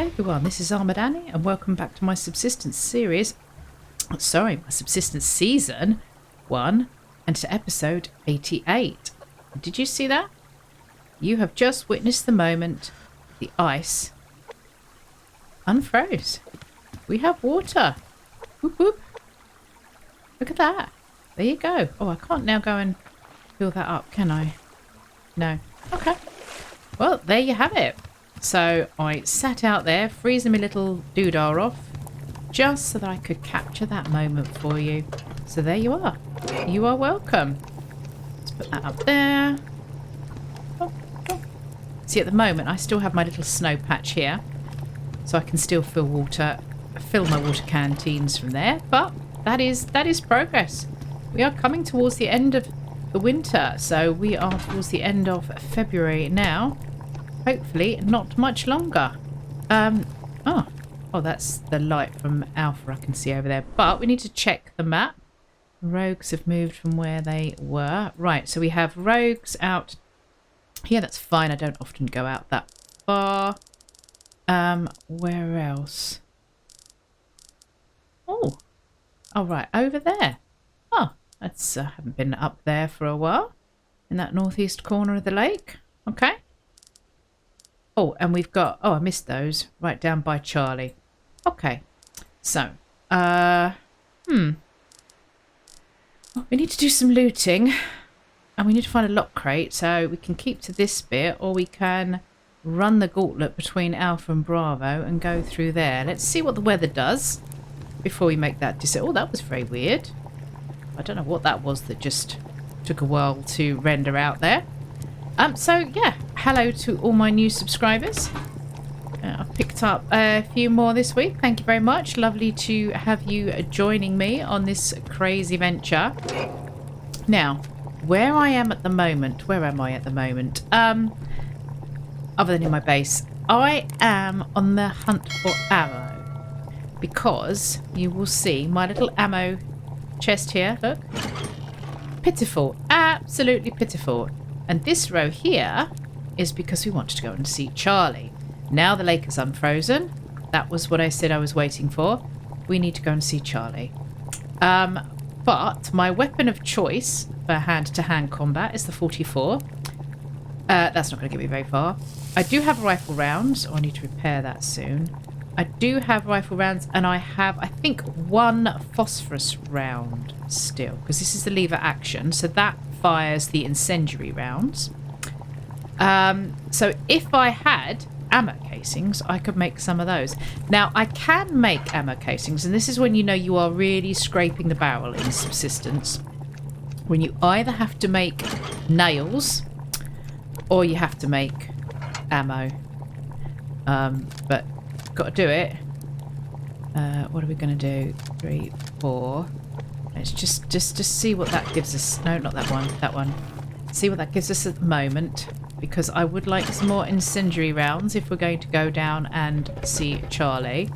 everyone, this is Armored Annie and welcome back to my Subsistence series. Sorry, my Subsistence Season 1 and to episode 88. Did you see that? You have just witnessed the moment the ice unfroze. We have water. Whoop whoop. Look at that. There you go. Oh, I can't now go and fill that up, can I? No. Okay. Well, there you have it. So I sat out there, freezing my little doodah off, just so that I could capture that moment for you. So there you are. You are welcome. Let's put that up there. Oh, oh. See, at the moment, I still have my little snow patch here, so I can still fill my water canteens from there. But that is progress. We are coming towards the end of the winter, so we are towards the end of February now. Hopefully not much longer. Oh, that's the light from Alpha I can see over there. But we need to check the map. Rogues have moved from where they were. Right, so we have rogues out here. That's fine. I don't often go out that far. Where else? Oh, right, over there. Oh, that's haven't been up there for a while. In that northeast corner of the lake. Okay. Oh, and we've got... Oh, I missed those. Right down by Charlie. Okay. So, we need to do some looting. And we need to find a lock crate. So we can keep to this bit. Or we can run the gauntlet between Alpha and Bravo and go through there. Let's see what the weather does before we make that decision. Oh, that was very weird. I don't know what that was that just took a while to render out there. So yeah, hello to all my new subscribers. I've picked up a few more this week. Thank you very much. Lovely to have you joining me on this crazy venture. Now, where I am at the moment, where am I at the moment? Other than in my base, I am on the hunt for ammo. Because you will see my little ammo chest here, look. Pitiful, absolutely pitiful. And this row here is because we wanted to go and see Charlie. Now the lake is unfrozen. That was what I said I was waiting for. We need to go and see Charlie. But my weapon of choice for hand-to-hand combat is the 44. That's not going to get me very far. I do have rifle rounds. Oh, I need to repair that soon. I do have rifle rounds, and I have, I think, one phosphorus round still, because this is the lever action, so that fires the incendiary rounds. So if I had ammo casings, I could make some of those. Now, I can make ammo casings, and this is when you know you are really scraping the barrel in Subsistence. When you either have to make nails, or you have to make ammo. But got to do it. What are we going to do? 3, 4. Let's just see what that gives us. No, not that one. That one. See what that gives us at the moment, because I would like some more incendiary rounds if we're going to go down and see Charlie.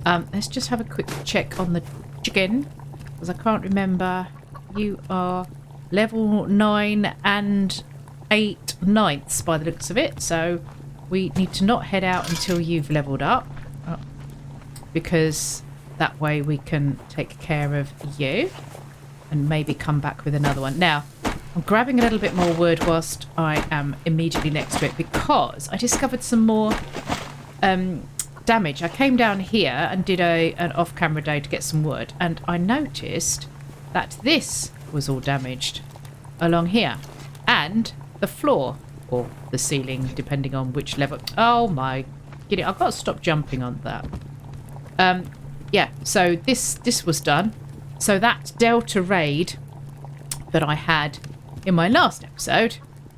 Let's just have a quick check on the chicken, because I can't remember. You are level 9 and 8/9 by the looks of it, so we need to not head out until you've leveled up, because that way we can take care of you and maybe come back with another one. Now, I'm grabbing a little bit more wood whilst I am immediately next to it, because I discovered some more damage. I came down here and did an off-camera day to get some wood, and I noticed that this was all damaged along here, and the floor, or the ceiling, depending on which level. Oh my, get it! I've got to stop jumping on that. Yeah, so this was done. So that Delta raid that I had in my last episode,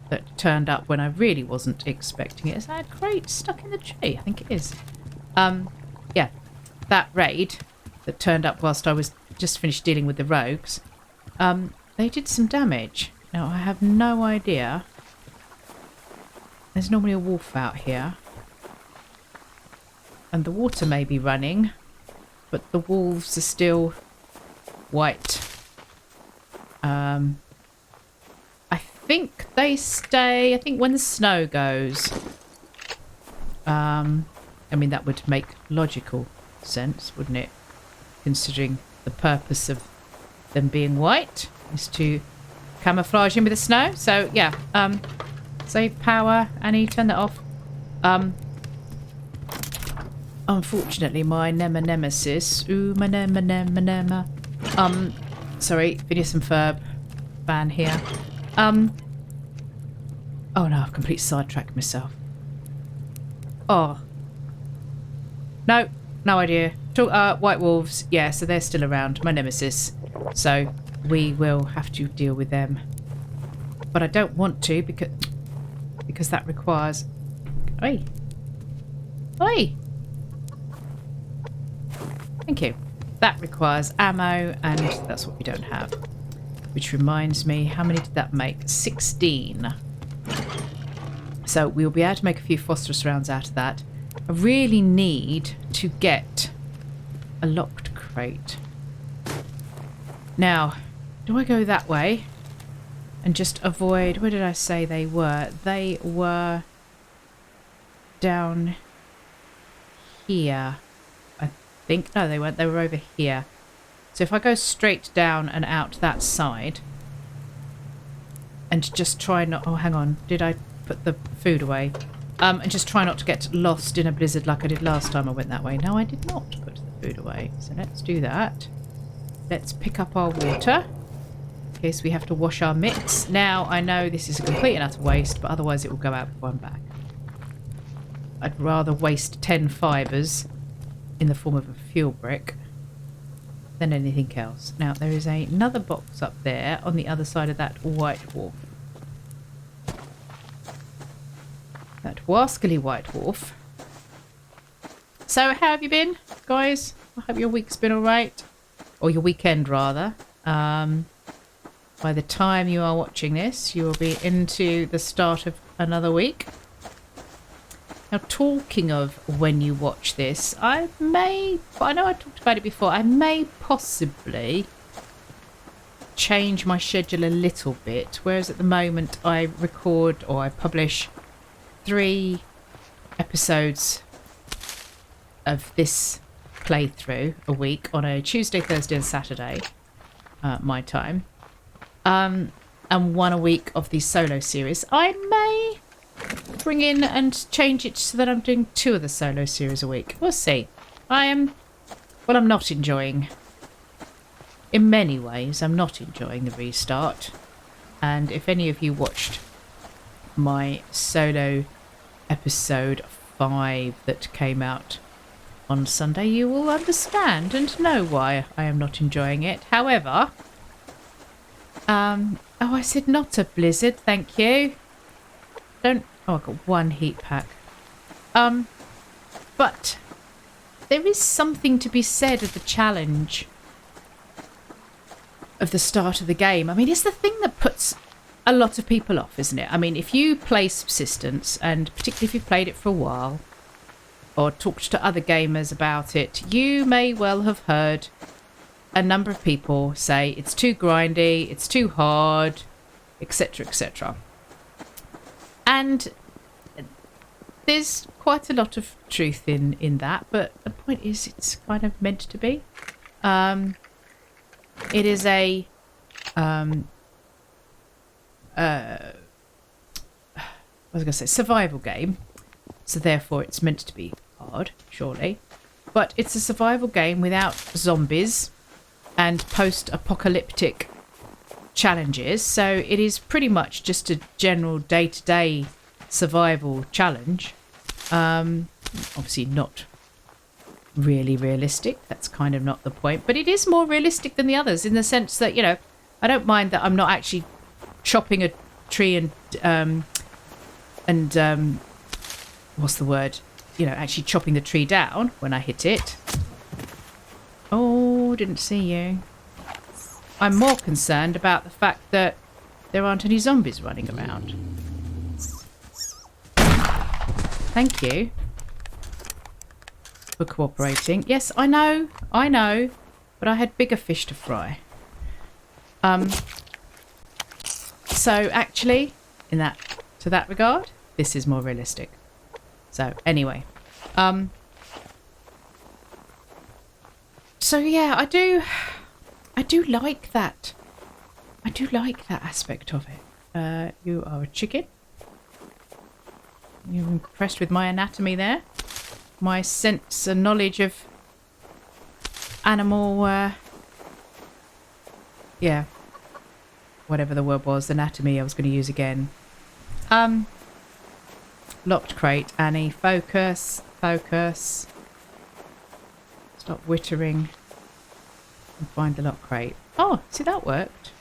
that turned up when I really wasn't expecting it. Is that a crate stuck in the tree? I think it is. Yeah, that raid that turned up whilst I was just finished dealing with the rogues. They did some damage. Now, I have no idea. There's normally a wolf out here. And the water may be running, but the wolves are still white. I think they stay, I think when the snow goes. I mean, that would make logical sense, wouldn't it? Considering the purpose of them being white is to camouflage in with the snow. So, yeah. Save power. Annie, turn that off. Unfortunately, my nemesis. Ooh, my nema. Sorry, Phineas and Ferb fan here. Oh no, I've completely sidetracked myself. Oh. No, no idea. White wolves, yeah, so they're still around. My nemesis. So we will have to deal with them. But I don't want to because that requires... Oi! Oi! Thank you. That requires ammo, and that's what we don't have. Which reminds me, how many did that make? 16. So we'll be able to make a few phosphorus rounds out of that. I really need to get a locked crate. Now, do I go that way and just avoid... Where did I say they were? They were down here, I think. No, they weren't. They were over here. So if I go straight down and out that side and just try not... Oh, hang on. Did I put the food away? And just try not to get lost in a blizzard like I did last time I went that way. No, I did not put the food away. So let's do that. Let's pick up our water in case we have to wash our mitts. Now, I know this is a complete and utter waste, but otherwise it will go out before I'm back. I'd rather waste 10 fibres in the form of a fuel brick than anything else. Now, there is another box up there on the other side of that white wolf. That wascally white wolf. So, how have you been, guys? I hope your week's been alright. Or your weekend, rather. By the time you are watching this, you will be into the start of another week. Now, talking of when you watch this, I know I talked about it before, I may possibly change my schedule a little bit, whereas at the moment I record or I publish 3 episodes of this playthrough a week on a Tuesday, Thursday and Saturday, my time, and 1 a week of the solo series. I may bring in and change it so that I'm doing 2 of the solo series a week. We'll see. I'm not enjoying, in many ways, I'm not enjoying the restart. And if any of you watched my solo episode 5 that came out on Sunday, you will understand and know why I am not enjoying it. However, oh, I said not a blizzard, thank you. Oh, I got 1 heat pack. But there is something to be said of the challenge of the start of the game. I mean, it's the thing that puts a lot of people off, isn't it? I mean, if you play Subsistence, and particularly if you've played it for a while, or talked to other gamers about it, you may well have heard a number of people say it's too grindy, it's too hard, etc., etc. And there's quite a lot of truth in that, but the point is it's kind of meant to be. It is a survival game, so therefore it's meant to be hard, surely. But it's a survival game without zombies and post-apocalyptic challenges, so it is pretty much just a general day-to-day survival challenge. Obviously not really realistic, that's kind of not the point, but it is more realistic than the others in the sense that, you know, I don't mind that I'm not actually chopping a tree and what's the word? You know, actually chopping the tree down when I hit it. Oh, didn't see you. I'm more concerned about the fact that there aren't any zombies running around. Thank you for cooperating. Yes, I know, but I had bigger fish to fry. So actually, to that regard, this is more realistic. So anyway, So yeah, I do like that. I do like that aspect of it. You are a chicken. You're impressed with my anatomy there? My sense and knowledge of animal, yeah. Whatever the word was, anatomy I was going to use again. Locked crate, Annie. Focus. Focus. Stop wittering. And find the locked crate. Oh, see, that worked.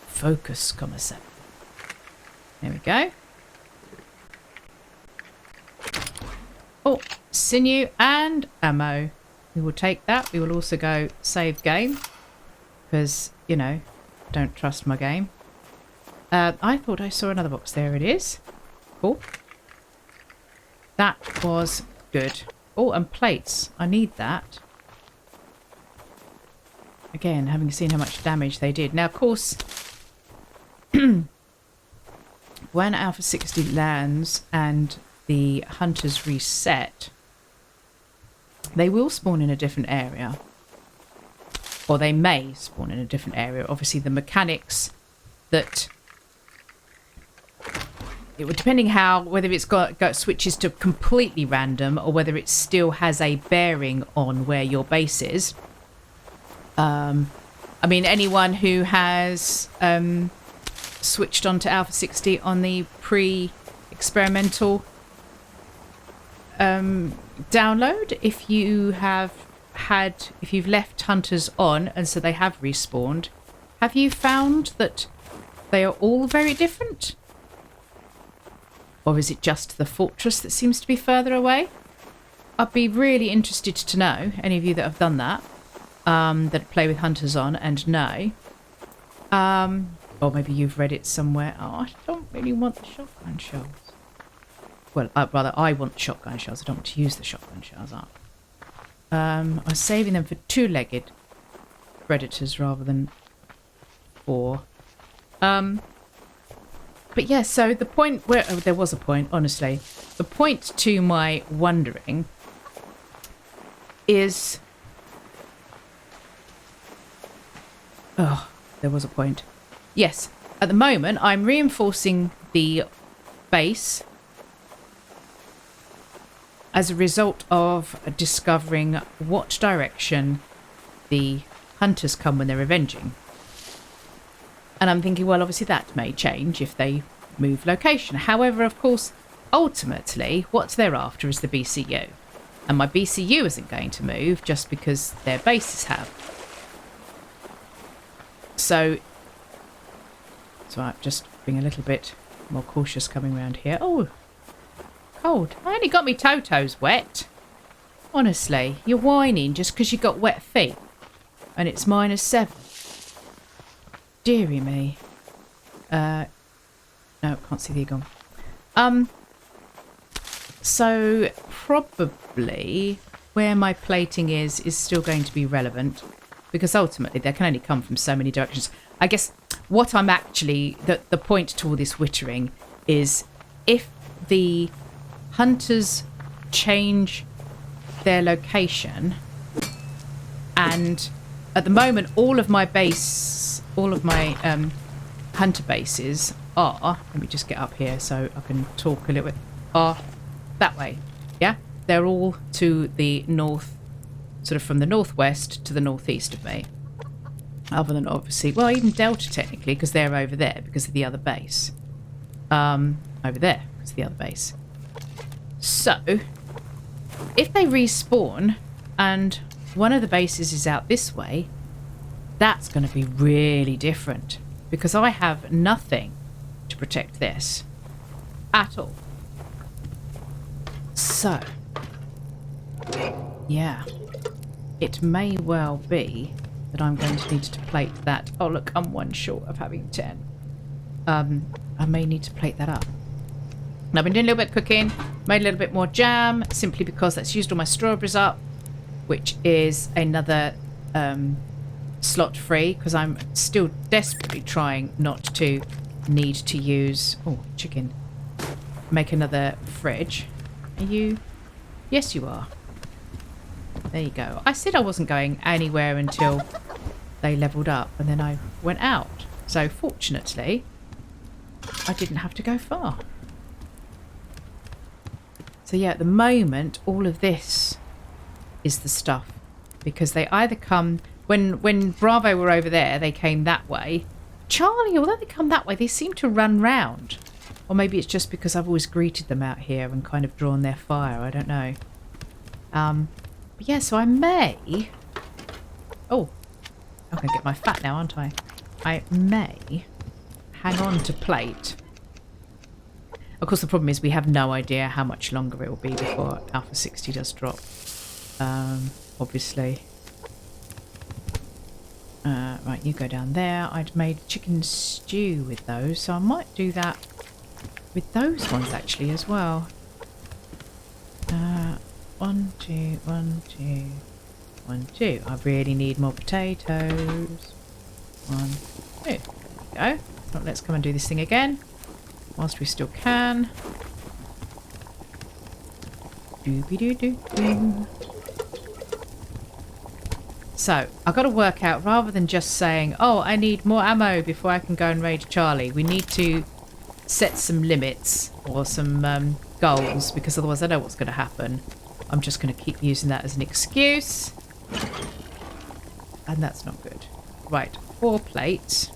Focus, commissar. There we go. Oh, sinew and ammo. We will take that. We will also go save game. Because, you know, don't trust my game. I thought I saw another box. There it is. Cool. That was good. Oh, and plates. I need that. Again, having seen how much damage they did. Now, of course, when Alpha 60 lands and the hunters reset, they will spawn in a different area. Or they may spawn in a different area. Obviously, the mechanics that... It would, depending how, whether it's got switches to completely random or whether it still has a bearing on where your base is. I mean, anyone who has switched on to Alpha 60 on the pre-experimental download, if you've left hunters on and so they have respawned, have you found that they are all very different? Or is it just the fortress that seems to be further away? I'd be really interested to know, any of you that have done that, that play with hunters on and know. Or maybe you've read it somewhere. Oh, I don't really want the shotgun shells. Well, rather, I want the shotgun shells. I don't want to use the shotgun shells up. I was saving them for two-legged predators rather than four. But yeah, so the point where... Oh, there was a point, honestly. The point to my wondering is... Oh, there was a point. Yes, at the moment, I'm reinforcing the base as a result of discovering what direction the hunters come when they're avenging. And I'm thinking, well, obviously that may change if they move location. However, of course, ultimately, what they're after is the BCU. And my BCU isn't going to move just because their bases have. So I'm just being a little bit more cautious coming around here. Oh, cold. I only got me Totos wet. Honestly, you're whining just because you got wet feet. And it's -7. Deary me. No, can't see the eagle. So probably where my plating is still going to be relevant because ultimately they can only come from so many directions. I guess what I'm actually, the point to all this wittering is if the hunters change their location and at the moment all of my hunter bases are, let me just get up here so I can talk a little bit, are that way. Yeah, they're all to the north, sort of from the northwest to the northeast of me. Other than obviously, well, even Delta technically, because they're over there because of the other base. Over there because of the other base. So, if they respawn and one of the bases is out this way, that's going to be really different because I have nothing to protect this at all. So, yeah, it may well be that I'm going to need to plate that. Oh, look, I'm one short of having 10. I may need to plate that up. And I've been doing a little bit of cooking, made a little bit more jam, simply because that's used all my strawberries up, which is another slot free, because I'm still desperately trying not to need to use... Oh, chicken. Make another fridge. Are you... Yes, you are. There you go. I said I wasn't going anywhere until they leveled up, and then I went out. So fortunately, I didn't have to go far. So yeah, at the moment, all of this is the stuff. Because they either come... When Bravo were over there, they came that way. Charlie, although they come that way, they seem to run round. Or maybe it's just because I've always greeted them out here and kind of drawn their fire. I don't know. But yeah, so I may... Oh, I'm going to get my fat now, aren't I? I may hang on to plate. Of course, the problem is we have no idea how much longer it will be before Alpha 60 does drop. Obviously. Right, you go down there. I'd made chicken stew with those, so I might do that with those ones actually as well. 1, 2, 1, 2, 1, 2. I really need more potatoes. 1, 2. There we go. So let's come and do this thing again whilst we still can. Dooby-doo-doo-doo. So, I've got to work out, rather than just saying, oh, I need more ammo before I can go and raid Charlie, we need to set some limits or some goals, because otherwise I know what's going to happen. I'm just going to keep using that as an excuse. And that's not good. Right, 4 plates.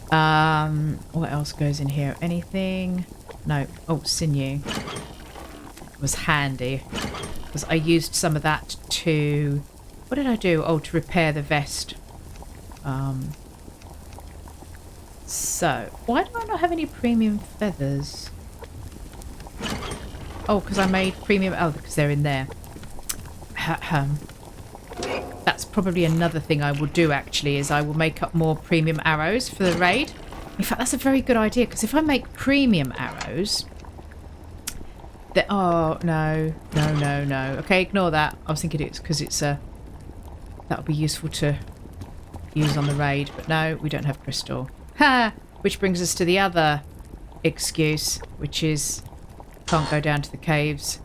What else goes in here? Anything? No. Oh, sinew. It was handy. Because I used some of that to... What did I do? Oh, to repair the vest. So, why do I not have any premium feathers? Oh, because I made premium... Oh, because they're in there. That's probably another thing I will do, actually, is I will make up more premium arrows for the raid. In fact, that's a very good idea, because if I make premium arrows... Oh, no. No. Okay, ignore that. I was thinking it's because it's a... That would be useful to use on the raid. But no, we don't have crystal. Ha! Which brings us to the other excuse, which is... Can't go down to the caves.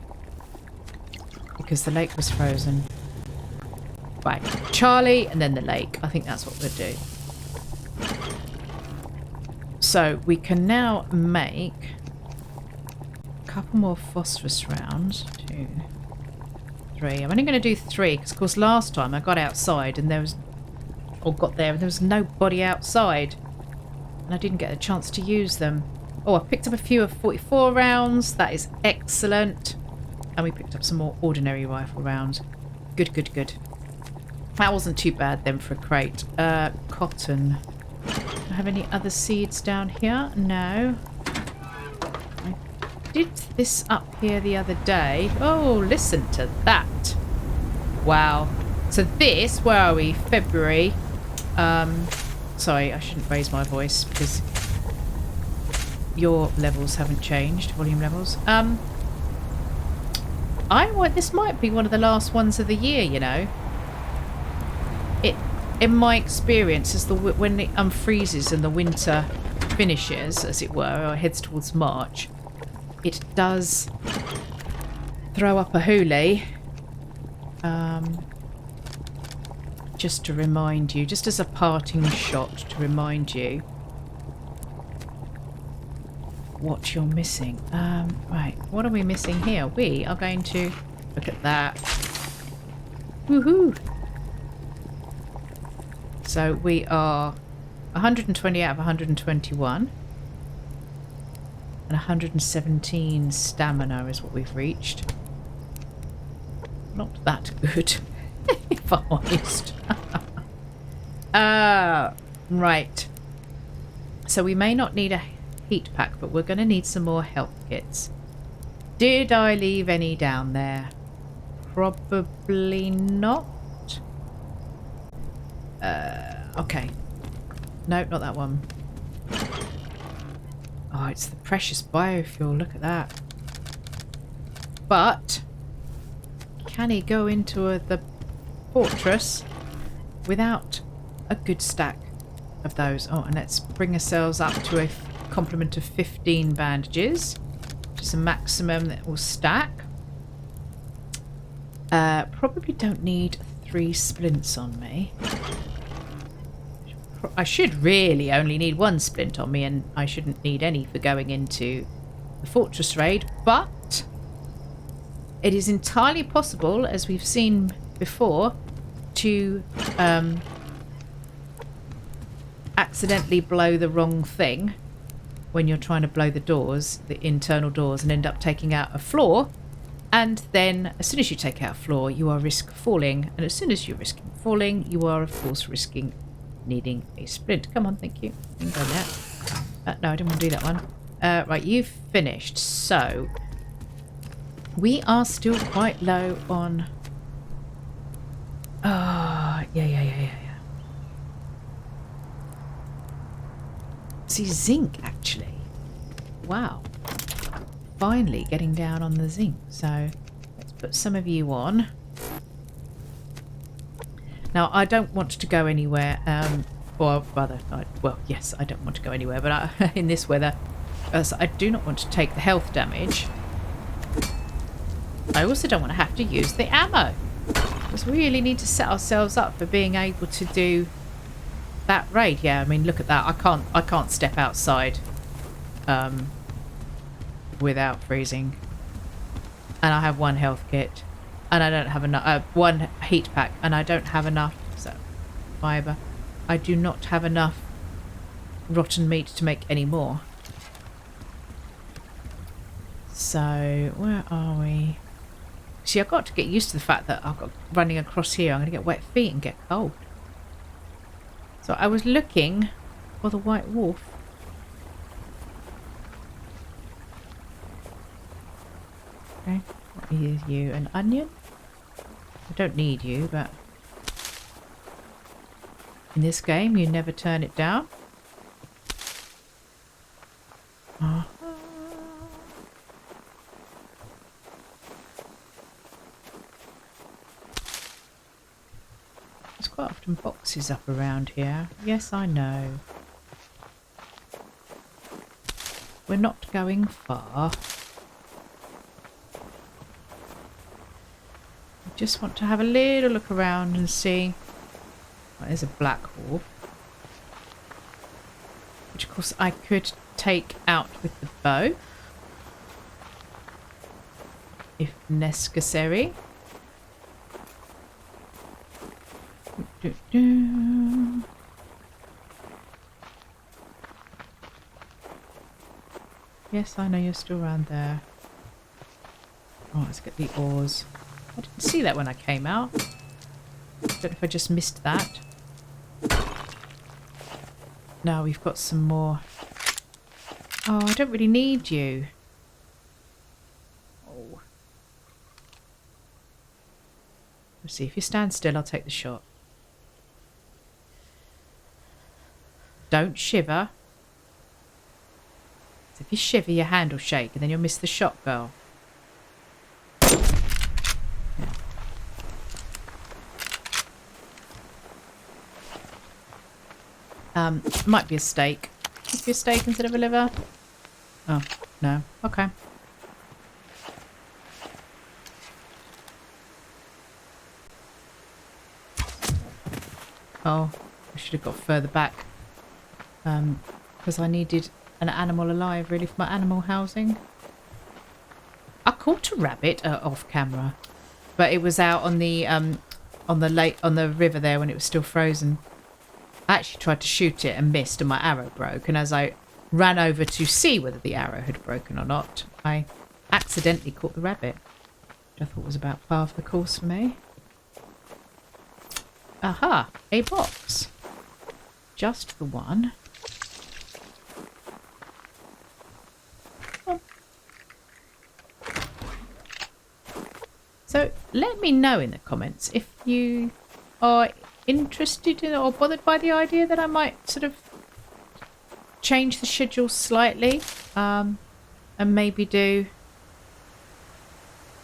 Because the lake was frozen. Right. Charlie and then the lake. I think that's what we'll do. So, we can now make... couple more phosphorus rounds. 2, 3. I'm only going to do 3 because, of course, last time I got outside and there was... Or got there and there was nobody outside. And I didn't get a chance to use them. Oh, I picked up a few of 44 rounds. That is excellent. And we picked up some more ordinary rifle rounds. Good. That wasn't too bad then for a crate. Cotton. Do I have any other seeds down here? No. Did this up here the other day. Oh, listen to that. Wow. So this, where are we? February. Sorry, I shouldn't raise my voice because your levels haven't changed, volume levels. This might be one of the last ones of the year, you know. In my experience, when it unfreezes and the winter finishes, as it were, or heads towards March, it does throw up a hoolie. Just to remind you, just as a parting shot to remind you what you're missing. Right, what are we missing here? We are going to look at that. Woohoo! So we are 120 out of 121. And 117 stamina is what we've reached. Not that good, if I'm honest. Right. So we may not need a heat pack, but we're going to need some more health kits. Did I leave any down there? Probably not. Okay. No, not that one. Oh, it's the precious biofuel. Look at that. But can he go into the fortress without a good stack of those? Oh, and let's bring ourselves up to a complement of 15 bandages, which is a maximum that will stack. Probably don't need 3 splints on me. I should really only need 1 splint on me, and I shouldn't need any for going into the fortress raid, but it is entirely possible, as we've seen before, to accidentally blow the wrong thing when you're trying to blow the doors, the internal doors, and end up taking out a floor. And then as soon as you take out a floor, you are risk falling, and as soon as you're risking falling, you are of course risking needing a splint. Come on, thank you. No, I didn't want to do that one. Right, you've finished. So we are still quite low on... Oh, yeah. See, zinc, actually. Wow. Finally getting down on the zinc. So let's put some of you on. Now, I don't want to go anywhere, or rather, well, yes, I don't want to go anywhere, but in this weather, so I do not want to take the health damage. I also don't want to have to use the ammo, because we really need to set ourselves up for being able to do that raid. Yeah, I mean, look at that. I can't step outside without freezing, and I have 1 health kit. And I don't have enough, 1 heat pack, and I don't have enough, so, fibre. I do not have enough rotten meat to make any more. So, where are we? See, I've got to get used to the fact that I've got running across here, I'm going to get wet feet and get cold. So I was looking for the white wolf. Okay, what is you? An onion? I don't need you, but in this game you never turn it down. There's quite often boxes up around here. Yes, I know. We're not going far. Just want to have a little look around and see. Oh, there's a black wolf, which of course I could take out with the bow if necessary. Yes, I know you're still around there. Oh, let's get the oars. I didn't see that when I came out. Don't know if I just missed that. Now we've got some more. Oh, I don't really need you. Oh. Let's see, if you stand still, I'll take the shot. Don't shiver. So if you shiver, your hand will shake and then you'll miss the shot, girl. Might be a steak. Could be a steak instead of a liver. Oh, no. Okay. Oh, I should have got further back. Because I needed an animal alive, really, for my animal housing. I caught a rabbit off camera, but it was out on the lake, on the river there when it was still frozen. I actually tried to shoot it and missed, and my arrow broke. And as I ran over to see whether the arrow had broken or not, I accidentally caught the rabbit, which I thought was about par for the course for me. Aha, a box. Just the one. Oh. So let me know in the comments if you are interested in or bothered by the idea that I might sort of change the schedule slightly, and maybe do,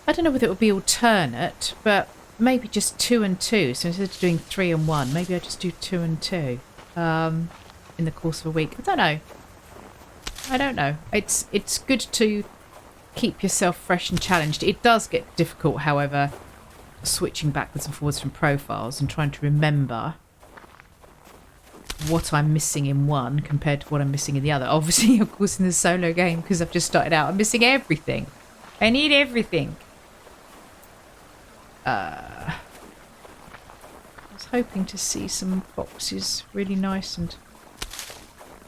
I don't know whether it would be alternate, but maybe just 2 and 2. So instead of doing 3 and 1, maybe I just do 2 and 2 in the course of a week. I don't know. It's good to keep yourself fresh and challenged. It does get difficult, however, switching backwards and forwards from profiles and trying to remember what I'm missing in one compared to what I'm missing in the other. Obviously, of course, in the solo game, because I've just started out, I'm missing everything. I need everything. I was hoping to see some boxes really nice and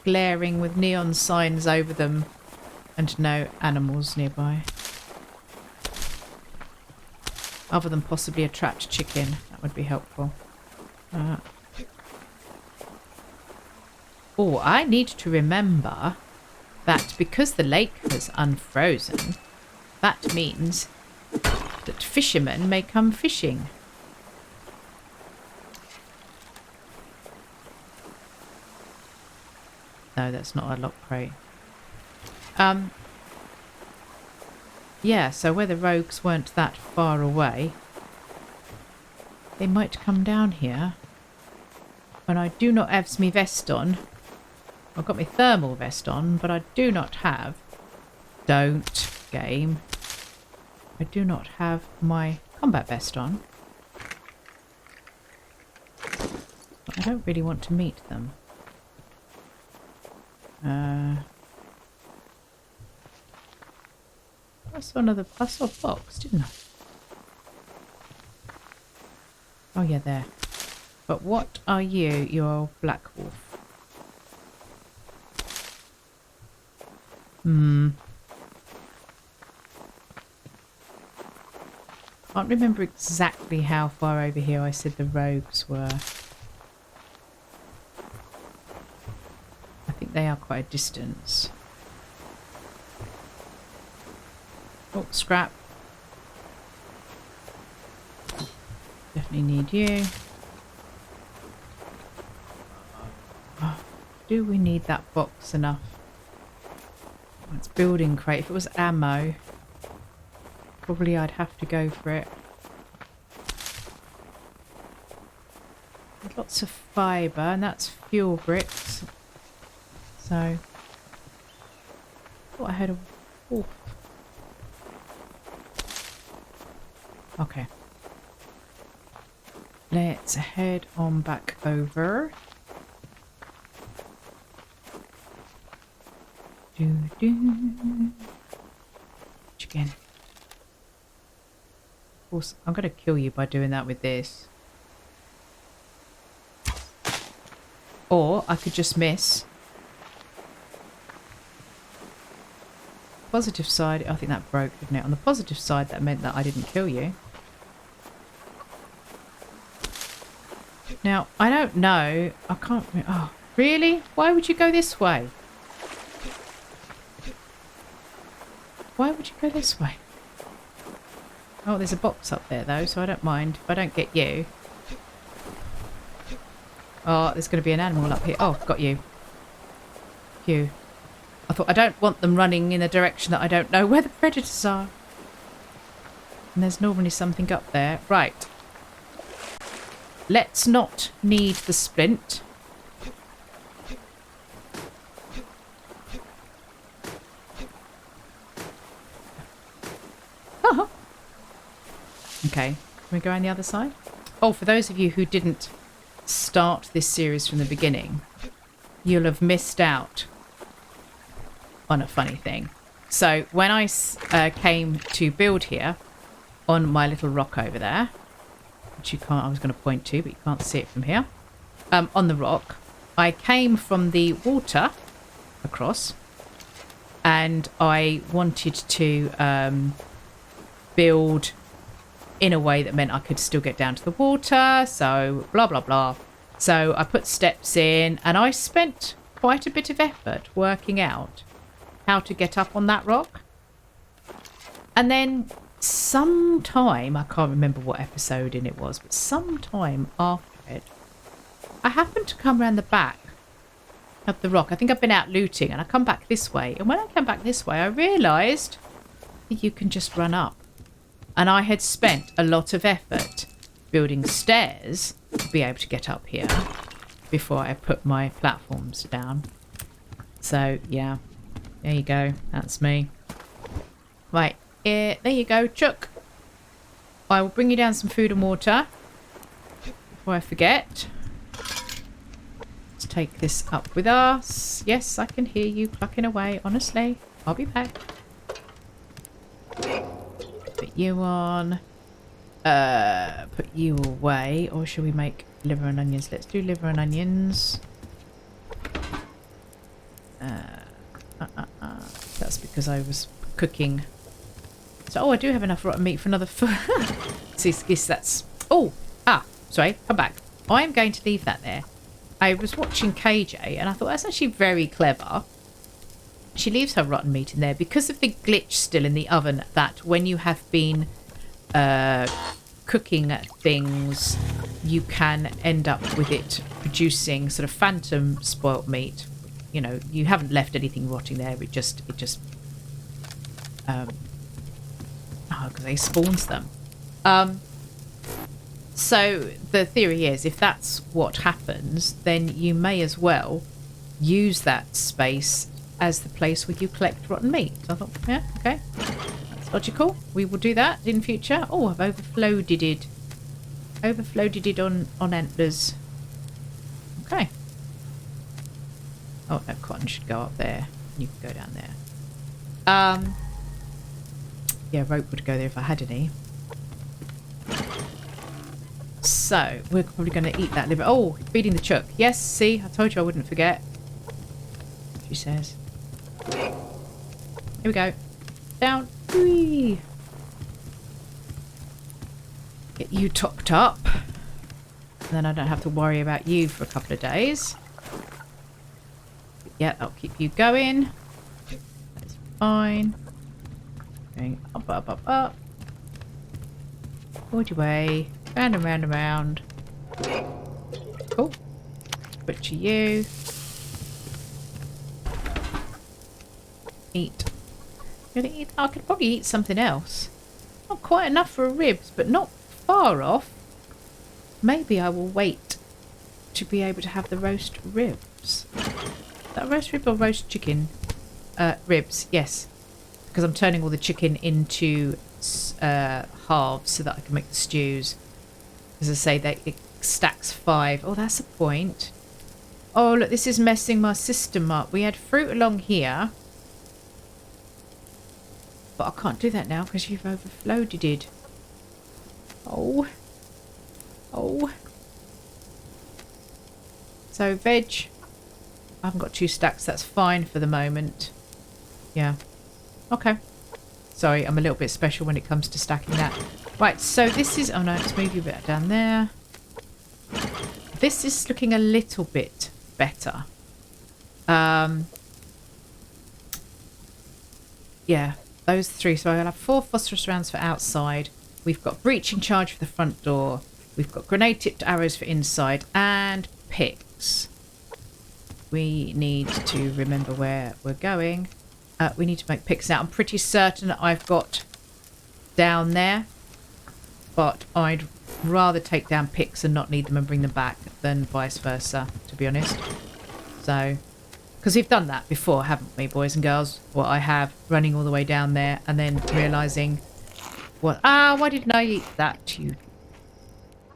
glaring with neon signs over them and no animals nearby. Other than possibly a trapped chicken. That would be helpful. Oh, I need to remember that because the lake was unfrozen, that means that fishermen may come fishing. No, that's not a lock crate. Yeah, so where the rogues weren't that far away, they might come down here. And I do not have my vest on. I've got my thermal vest on, but I do not have... Don't, game. I do not have my combat vest on. But I don't really want to meet them. I saw a box, didn't I? Oh yeah, there. But what are you, your black wolf? Can't remember exactly how far over here I said the rogues were. I think they are quite a distance. Oh, scrap. Definitely need you. Oh, do we need that box enough? Oh, it's building crate. If it was ammo, probably I'd have to go for it. Lots of fibre, and that's fuel bricks. So, I thought I had a wolf. Okay. Let's head on back over. Again. Of course, I'm going to kill you by doing that with this. Or I could just miss. Positive side, I think that broke, didn't it? On the positive side, that meant that I didn't kill you. Now, I don't know. I can't... Oh, really? Why would you go this way? Why would you go this way? Oh, there's a box up there, though, so I don't mind if I don't get you. Oh, there's going to be an animal up here. Oh, got you. You. I thought I don't want them running in a direction that I don't know where the predators are. And there's normally something up there. Right. Let's not need the splint. Oh. Okay. Can we go on the other side? Oh, for those of you who didn't start this series from the beginning, you'll have missed out on a funny thing. So when I came to build here on my little rock over there, which you can't, I was going to point to, but you can't see it from here, on the rock, I came from the water across and I wanted to build in a way that meant I could still get down to the water, so blah blah blah. So I put steps in and I spent quite a bit of effort working out how to get up on that rock. And then sometime, I can't remember what episode in it was, but sometime after it, I happened to come around the back of the rock. I think I've been out looting and I come back this way. And when I came back this way, I realised that you can just run up. And I had spent a lot of effort building stairs to be able to get up here before I put my platforms down. So, yeah. There you go. That's me. Right. There you go, Chuck. I will bring you down some food and water before I forget. Let's take this up with us. Yes, I can hear you clucking away. Honestly, I'll be back. Put you on. Put you away. Or shall we make liver and onions? Let's do liver and onions. That's because I was cooking. So, oh, I do have enough rotten meat for another See, that's... Oh! Sorry, come back. I'm going to leave that there. I was watching KJ and I thought that's actually very clever. She leaves her rotten meat in there because of the glitch still in the oven that when you have been cooking things, you can end up with it producing sort of phantom spoilt meat. You know, you haven't left anything rotting there. It just because they spawns them. So the theory is, if that's what happens, then you may as well use that space as the place where you collect rotten meat. So I thought, yeah, okay, that's logical. We will do that in future. Oh, I've overflowed it. Overflowed it on antlers. Okay. Oh, no, cotton should go up there. You can go down there. Yeah, rope would go there if I had any. So, we're probably going to eat that liver. Oh, feeding the chook. Yes, see, I told you I wouldn't forget. She says. Here we go. Down. Whee. Get you topped up. And then I don't have to worry about you for a couple of days. Yeah, I'll keep you going. That's fine. Going up, up, up, up. Forward your way. Round and round and round. Cool. Butcher you. Eat. Gonna eat. I could probably eat something else. Not quite enough for a ribs, but not far off. Maybe I will wait to be able to have the roast ribs. Is that roast rib or roast chicken? Ribs, yes. Because I'm turning all the chicken into halves so that I can make the stews. As I say, it stacks 5. Oh, that's a point. Oh, look, this is messing my system up. We had fruit along here. But I can't do that now because you've overflowed it. Oh. Oh. So, veg. I haven't got 2 stacks. That's fine for the moment. Yeah. Okay. Sorry, I'm a little bit special when it comes to stacking that. Right, so this is... Oh, no, let's move you a bit down there. This is looking a little bit better. Yeah, those 3. So I'll have 4 phosphorus rounds for outside. We've got breaching charge for the front door. We've got grenade-tipped arrows for inside. And picks. We need to remember where we're going. We need to make picks now. I'm pretty certain that I've got down there. But I'd rather take down picks and not need them and bring them back than vice versa, to be honest. So, because we've done that before, haven't we, boys and girls? What I have, running all the way down there and then realising, what? Why didn't I eat that, you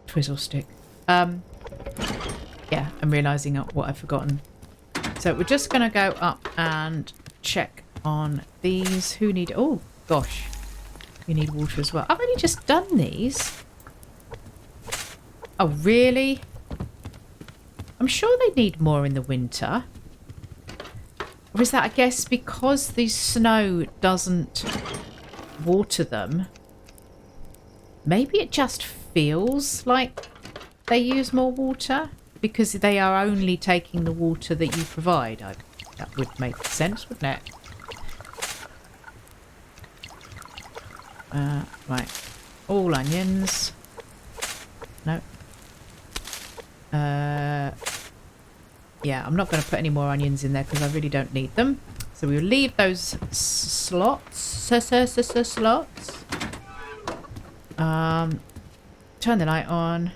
twizzle stick? Yeah, and realising what I've forgotten. So we're just going to go up and check on these. Who need... Oh, gosh. You need water as well. I've only just done these. Oh, really? I'm sure they need more in the winter. Or is that, I guess, because the snow doesn't water them? Maybe it just feels like they use more water because they are only taking the water that you provide. That would make sense, wouldn't it? Right. All onions. No. Yeah, I'm not going to put any more onions in there because I really don't need them. So we'll leave those slots. Slots. Turn the light on.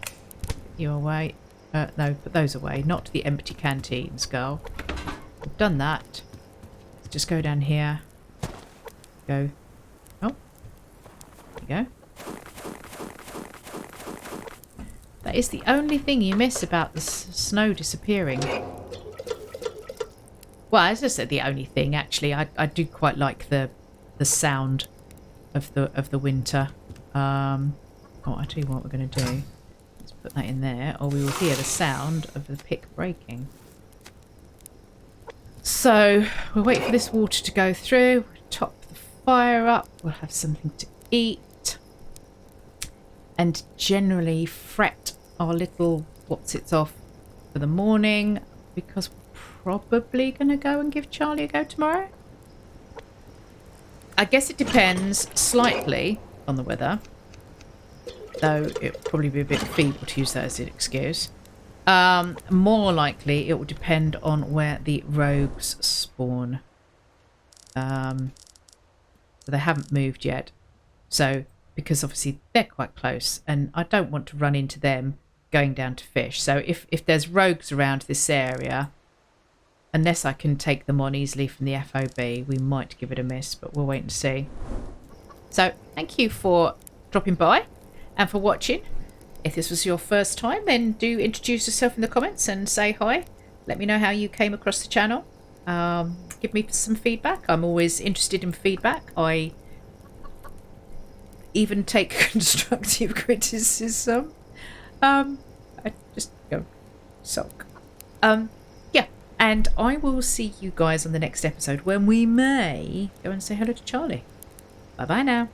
You away. No, put those away. Not the empty canteens, girl. We've done that. Let's just go down here. Go. Oh. There you go. That is the only thing you miss about the snow disappearing. Well, as I said, the only thing actually. I do quite like the sound of the winter. Oh, I tell you what we're going to do. Let's put that in there, or we will hear the sound of the pick breaking. So we'll wait for this water to go through. Top the fire up. We'll have something to eat, and generally fret our little what's-its off for the morning, because we're probably going to go and give Charlie a go tomorrow. I guess it depends slightly on the weather, though it'll probably be a bit feeble to use that as an excuse. More likely it will depend on where the rogues spawn. So they haven't moved yet. So, because obviously they're quite close and I don't want to run into them going down to fish. So if there's rogues around this area, unless I can take them on easily from the FOB, we might give it a miss, but we'll wait and see. So thank you for dropping by and for watching. If this was your first time, then do introduce yourself in the comments and say hi. Let me know how you came across the channel. Give me some feedback. I'm always interested in feedback. I even take constructive criticism. I just go sulk. Yeah, and I will see you guys on the next episode when we may go and say hello to Charlie. Bye bye now.